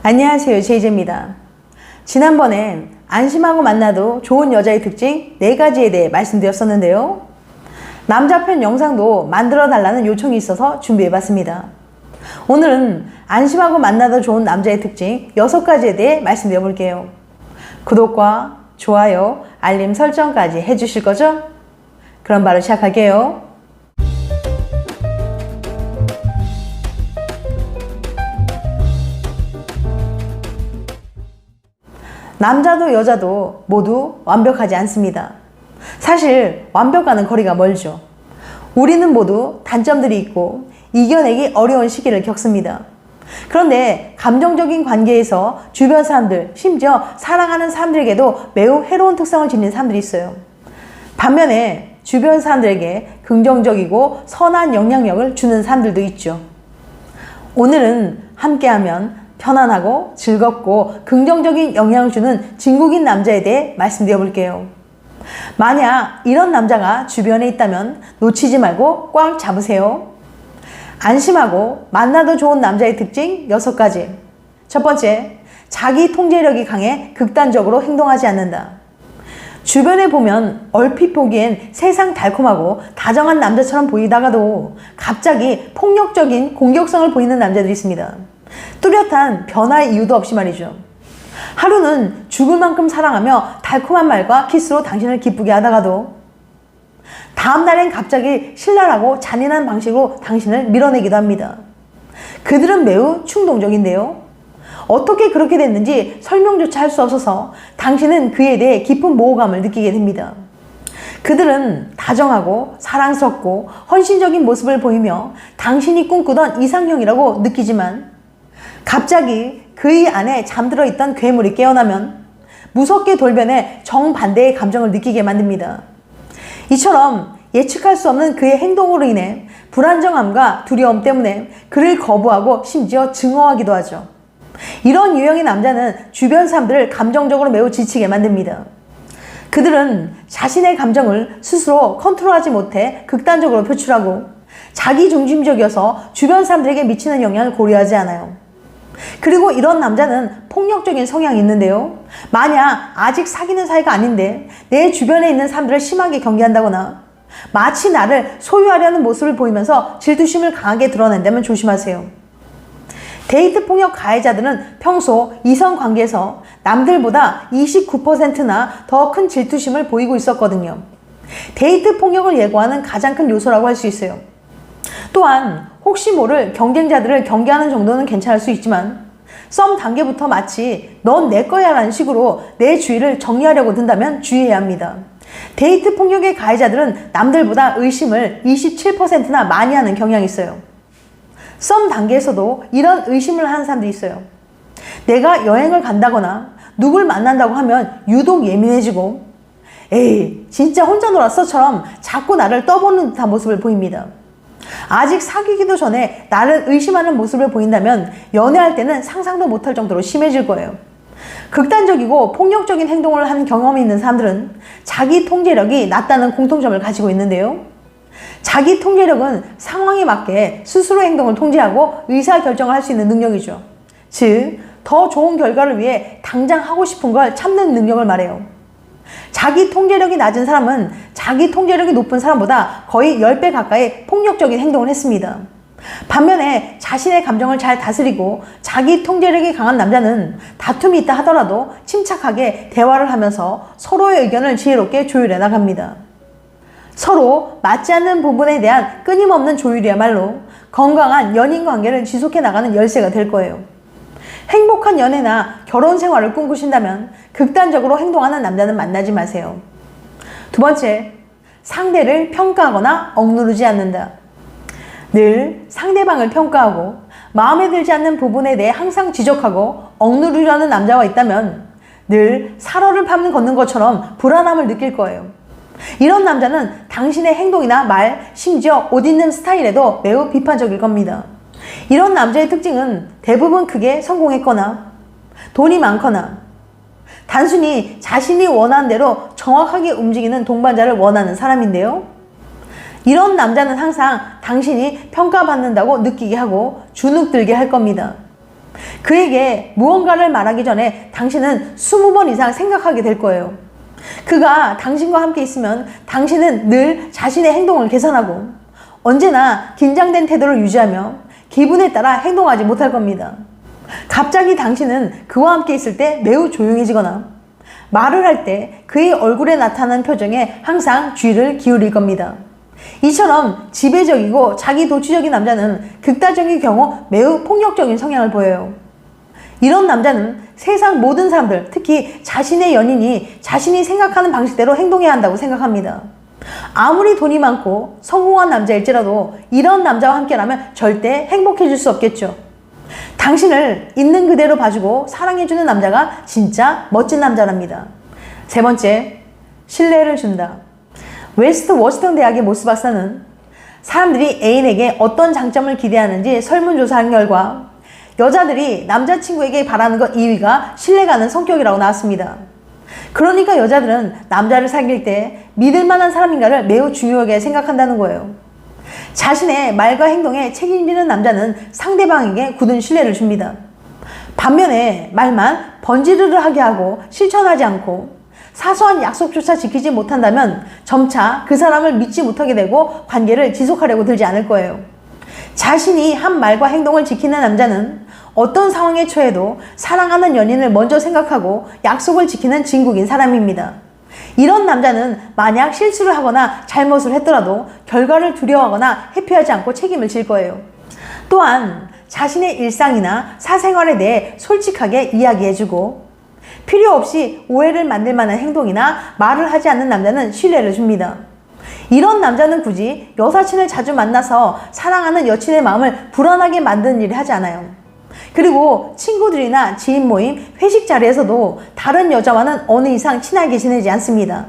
안녕하세요, 제이제입니다. 지난번엔 안심하고 만나도 좋은 여자의 특징 4가지에 대해 말씀드렸었는데요. 남자 편 영상도 만들어 달라는 요청이 있어서 준비해봤습니다. 오늘은 안심하고 만나도 좋은 남자의 특징 6가지에 대해 말씀드려 볼게요. 구독과 좋아요, 알림 설정까지 해주실 거죠? 그럼 바로 시작할게요. 남자도 여자도 모두 완벽하지 않습니다. 사실 완벽과는 거리가 멀죠. 우리는 모두 단점들이 있고 이겨내기 어려운 시기를 겪습니다. 그런데 감정적인 관계에서 주변 사람들, 심지어 사랑하는 사람들에게도 매우 해로운 특성을 지닌 사람들이 있어요. 반면에 주변 사람들에게 긍정적이고 선한 영향력을 주는 사람들도 있죠. 오늘은 함께하면 편안하고 즐겁고 긍정적인 영향을 주는 진국인 남자에 대해 말씀드려 볼게요. 만약 이런 남자가 주변에 있다면 놓치지 말고 꽉 잡으세요. 안심하고 만나도 좋은 남자의 특징 6가지. 첫 번째, 자기 통제력이 강해 극단적으로 행동하지 않는다. 주변에 보면 얼핏 보기엔 세상 달콤하고 다정한 남자처럼 보이다가도 갑자기 폭력적인 공격성을 보이는 남자들이 있습니다. 뚜렷한 변화의 이유도 없이 말이죠. 하루는 죽을 만큼 사랑하며 달콤한 말과 키스로 당신을 기쁘게 하다가도 다음 날엔 갑자기 신랄하고 잔인한 방식으로 당신을 밀어내기도 합니다. 그들은 매우 충동적인데요. 어떻게 그렇게 됐는지 설명조차 할 수 없어서 당신은 그에 대해 깊은 모호감을 느끼게 됩니다. 그들은 다정하고 사랑스럽고 헌신적인 모습을 보이며 당신이 꿈꾸던 이상형이라고 느끼지만 갑자기 그의 안에 잠들어 있던 괴물이 깨어나면 무섭게 돌변해 정반대의 감정을 느끼게 만듭니다. 이처럼 예측할 수 없는 그의 행동으로 인해 불안정함과 두려움 때문에 그를 거부하고 심지어 증오하기도 하죠. 이런 유형의 남자는 주변 사람들을 감정적으로 매우 지치게 만듭니다. 그들은 자신의 감정을 스스로 컨트롤하지 못해 극단적으로 표출하고 자기중심적이어서 주변 사람들에게 미치는 영향을 고려하지 않아요. 그리고 이런 남자는 폭력적인 성향이 있는데요. 만약 아직 사귀는 사이가 아닌데 내 주변에 있는 사람들을 심하게 경계한다거나 마치 나를 소유하려는 모습을 보이면서 질투심을 강하게 드러낸다면 조심하세요. 데이트 폭력 가해자들은 평소 이성 관계에서 남들보다 29%나 더 큰 질투심을 보이고 있었거든요. 데이트 폭력을 예고하는 가장 큰 요소라고 할 수 있어요. 또한 혹시 모를 경쟁자들을 경계하는 정도는 괜찮을 수 있지만 썸 단계부터 마치 넌 내 거야 라는 식으로 내 주위를 정리하려고 든다면 주의해야 합니다. 데이트 폭력의 가해자들은 남들보다 의심을 27%나 많이 하는 경향이 있어요. 썸 단계에서도 이런 의심을 하는 사람들이 있어요. 내가 여행을 간다거나 누굴 만난다고 하면 유독 예민해지고 에이 진짜 혼자 놀았어처럼 자꾸 나를 떠보는 듯한 모습을 보입니다. 아직 사귀기도 전에 나를 의심하는 모습을 보인다면 연애할 때는 상상도 못할 정도로 심해질 거예요. 극단적이고 폭력적인 행동을 한 경험이 있는 사람들은 자기 통제력이 낮다는 공통점을 가지고 있는데요. 자기 통제력은 상황에 맞게 스스로 행동을 통제하고 의사결정을 할 수 있는 능력이죠. 즉, 더 좋은 결과를 위해 당장 하고 싶은 걸 참는 능력을 말해요. 자기 통제력이 낮은 사람은 자기 통제력이 높은 사람보다 거의 10배 가까이 폭력적인 행동을 했습니다. 반면에 자신의 감정을 잘 다스리고 자기 통제력이 강한 남자는 다툼이 있다 하더라도 침착하게 대화를 하면서 서로의 의견을 지혜롭게 조율해 나갑니다. 서로 맞지 않는 부분에 대한 끊임없는 조율이야말로 건강한 연인 관계를 지속해 나가는 열쇠가 될 거예요. 행복한 연애나 결혼 생활을 꿈꾸신다면 극단적으로 행동하는 남자는 만나지 마세요. 두 번째, 상대를 평가하거나 억누르지 않는다. 늘 상대방을 평가하고 마음에 들지 않는 부분에 대해 항상 지적하고 억누르려는 남자가 있다면 늘 살얼을 걷는 것처럼 불안함을 느낄 거예요. 이런 남자는 당신의 행동이나 말, 심지어 옷 입는 스타일에도 매우 비판적일 겁니다. 이런 남자의 특징은 대부분 크게 성공했거나 돈이 많거나 단순히 자신이 원하는 대로 정확하게 움직이는 동반자를 원하는 사람인데요. 이런 남자는 항상 당신이 평가받는다고 느끼게 하고 주눅들게 할 겁니다. 그에게 무언가를 말하기 전에 당신은 20번 이상 생각하게 될 거예요. 그가 당신과 함께 있으면 당신은 늘 자신의 행동을 계산하고 언제나 긴장된 태도를 유지하며 기분에 따라 행동하지 못할 겁니다. 갑자기 당신은 그와 함께 있을 때 매우 조용해지거나 말을 할 때 그의 얼굴에 나타나는 표정에 항상 주의를 기울일 겁니다. 이처럼 지배적이고 자기도취적인 남자는 극단적인 경우 매우 폭력적인 성향을 보여요. 이런 남자는 세상 모든 사람들, 특히 자신의 연인이 자신이 생각하는 방식대로 행동해야 한다고 생각합니다. 아무리 돈이 많고 성공한 남자일지라도 이런 남자와 함께라면 절대 행복해질 수 없겠죠. 당신을 있는 그대로 봐주고 사랑해주는 남자가 진짜 멋진 남자랍니다. 세 번째, 신뢰를 준다. 웨스트 워싱턴 대학의 모스 박사는 사람들이 애인에게 어떤 장점을 기대하는지 설문조사한 결과 여자들이 남자친구에게 바라는 것 2위가 신뢰가는 성격이라고 나왔습니다. 그러니까 여자들은 남자를 사귈 때 믿을 만한 사람인가를 매우 중요하게 생각한다는 거예요. 자신의 말과 행동에 책임지는 남자는 상대방에게 굳은 신뢰를 줍니다. 반면에 말만 번지르르하게 하고 실천하지 않고 사소한 약속조차 지키지 못한다면 점차 그 사람을 믿지 못하게 되고 관계를 지속하려고 들지 않을 거예요. 자신이 한 말과 행동을 지키는 남자는 어떤 상황에 처해도 사랑하는 연인을 먼저 생각하고 약속을 지키는 진국인 사람입니다. 이런 남자는 만약 실수를 하거나 잘못을 했더라도 결과를 두려워하거나 회피하지 않고 책임을 질 거예요. 또한 자신의 일상이나 사생활에 대해 솔직하게 이야기해주고 필요 없이 오해를 만들 만한 행동이나 말을 하지 않는 남자는 신뢰를 줍니다. 이런 남자는 굳이 여사친을 자주 만나서 사랑하는 여친의 마음을 불안하게 만드는 일을 하지 않아요. 그리고 친구들이나 지인 모임, 회식 자리에서도 다른 여자와는 어느 이상 친하게 지내지 않습니다.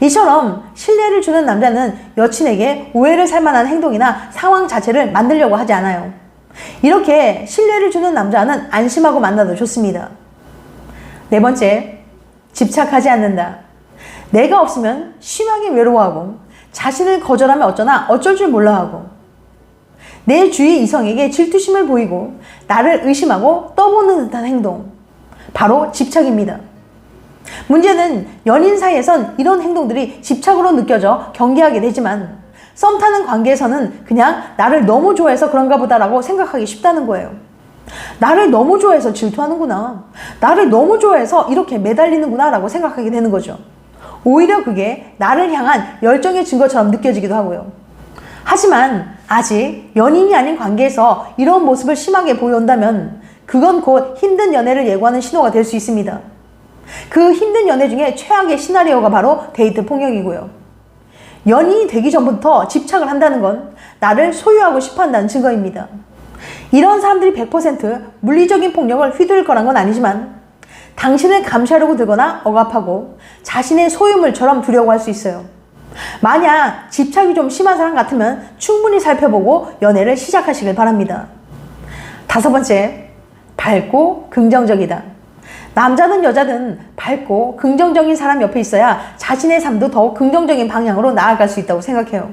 이처럼 신뢰를 주는 남자는 여친에게 오해를 살 만한 행동이나 상황 자체를 만들려고 하지 않아요. 이렇게 신뢰를 주는 남자는 안심하고 만나도 좋습니다. 네 번째, 집착하지 않는다. 내가 없으면 심하게 외로워하고 자신을 거절하면 어쩔 줄 몰라 하고 내 주위 이성에게 질투심을 보이고 나를 의심하고 떠보는 듯한 행동, 바로 집착입니다. 문제는 연인 사이에선 이런 행동들이 집착으로 느껴져 경계하게 되지만 썸 타는 관계에서는 그냥 나를 너무 좋아해서 그런가 보다라고 생각하기 쉽다는 거예요. 나를 너무 좋아해서 질투하는구나, 나를 너무 좋아해서 이렇게 매달리는구나 라고 생각하게 되는 거죠. 오히려 그게 나를 향한 열정의 증거처럼 느껴지기도 하고요. 하지만 아직 연인이 아닌 관계에서 이런 모습을 심하게 보여온다면 그건 곧 힘든 연애를 예고하는 신호가 될 수 있습니다. 그 힘든 연애 중에 최악의 시나리오가 바로 데이트 폭력이고요. 연인이 되기 전부터 집착을 한다는 건 나를 소유하고 싶어 한다는 증거입니다. 이런 사람들이 100% 물리적인 폭력을 휘두를 거란 건 아니지만 당신을 감시하려고 들거나 억압하고 자신의 소유물처럼 두려고 할 수 있어요. 만약 집착이 좀 심한 사람 같으면 충분히 살펴보고 연애를 시작하시길 바랍니다. 다섯 번째, 밝고 긍정적이다. 남자든 여자든 밝고 긍정적인 사람 옆에 있어야 자신의 삶도 더욱 긍정적인 방향으로 나아갈 수 있다고 생각해요.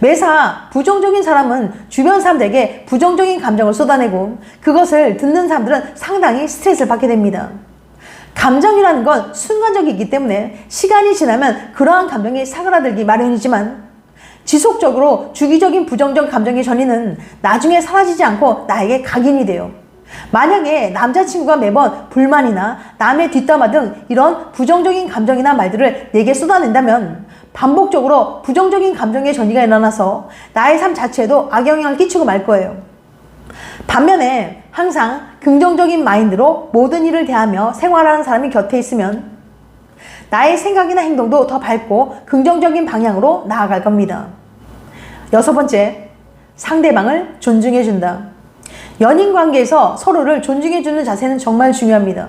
매사 부정적인 사람은 주변 사람들에게 부정적인 감정을 쏟아내고 그것을 듣는 사람들은 상당히 스트레스를 받게 됩니다. 감정이라는 건 순간적이기 때문에 시간이 지나면 그러한 감정이 사그라들기 마련이지만 지속적으로 주기적인 부정적 감정의 전이는 나중에 사라지지 않고 나에게 각인이 돼요. 만약에 남자친구가 매번 불만이나 남의 뒷담화 등 이런 부정적인 감정이나 말들을 내게 쏟아낸다면 반복적으로 부정적인 감정의 전이가 일어나서 나의 삶 자체에도 악영향을 끼치고 말 거예요. 반면에 항상 긍정적인 마인드로 모든 일을 대하며 생활하는 사람이 곁에 있으면 나의 생각이나 행동도 더 밝고 긍정적인 방향으로 나아갈 겁니다. 여섯 번째, 상대방을 존중해준다. 연인 관계에서 서로를 존중해주는 자세는 정말 중요합니다.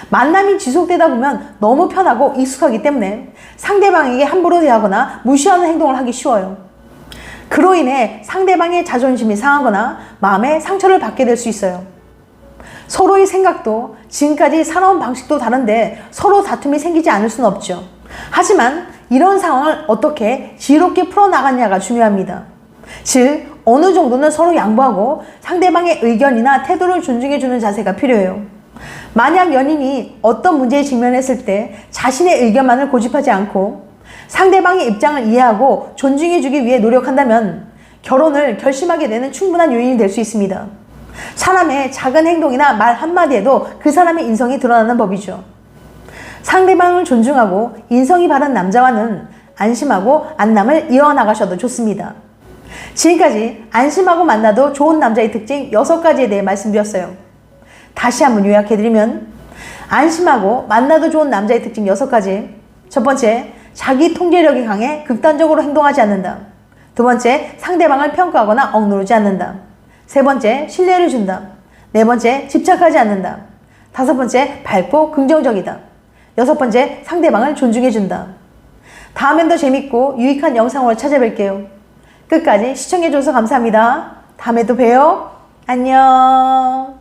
만남이 지속되다 보면 너무 편하고 익숙하기 때문에 상대방에게 함부로 대하거나 무시하는 행동을 하기 쉬워요. 그로 인해 상대방의 자존심이 상하거나 마음에 상처를 받게 될 수 있어요. 서로의 생각도 지금까지 살아온 방식도 다른데 서로 다툼이 생기지 않을 수는 없죠. 하지만 이런 상황을 어떻게 지혜롭게 풀어나가냐가 중요합니다. 즉 어느 정도는 서로 양보하고 상대방의 의견이나 태도를 존중해주는 자세가 필요해요. 만약 연인이 어떤 문제에 직면했을 때 자신의 의견만을 고집하지 않고 상대방의 입장을 이해하고 존중해주기 위해 노력한다면 결혼을 결심하게 되는 충분한 요인이 될 수 있습니다. 사람의 작은 행동이나 말 한마디에도 그 사람의 인성이 드러나는 법이죠. 상대방을 존중하고 인성이 바른 남자와는 안심하고 안남을 이어나가셔도 좋습니다. 지금까지 안심하고 만나도 좋은 남자의 특징 6가지에 대해 말씀드렸어요. 다시 한번 요약해드리면 안심하고 만나도 좋은 남자의 특징 6가지. 첫 번째, 자기 통제력이 강해 극단적으로 행동하지 않는다. 두 번째, 상대방을 평가하거나 억누르지 않는다. 세 번째, 신뢰를 준다. 네 번째, 집착하지 않는다. 다섯 번째, 밝고 긍정적이다. 여섯 번째, 상대방을 존중해준다. 다음엔 더 재밌고 유익한 영상으로 찾아뵐게요. 끝까지 시청해줘서 감사합니다. 다음에 또 봬요. 안녕.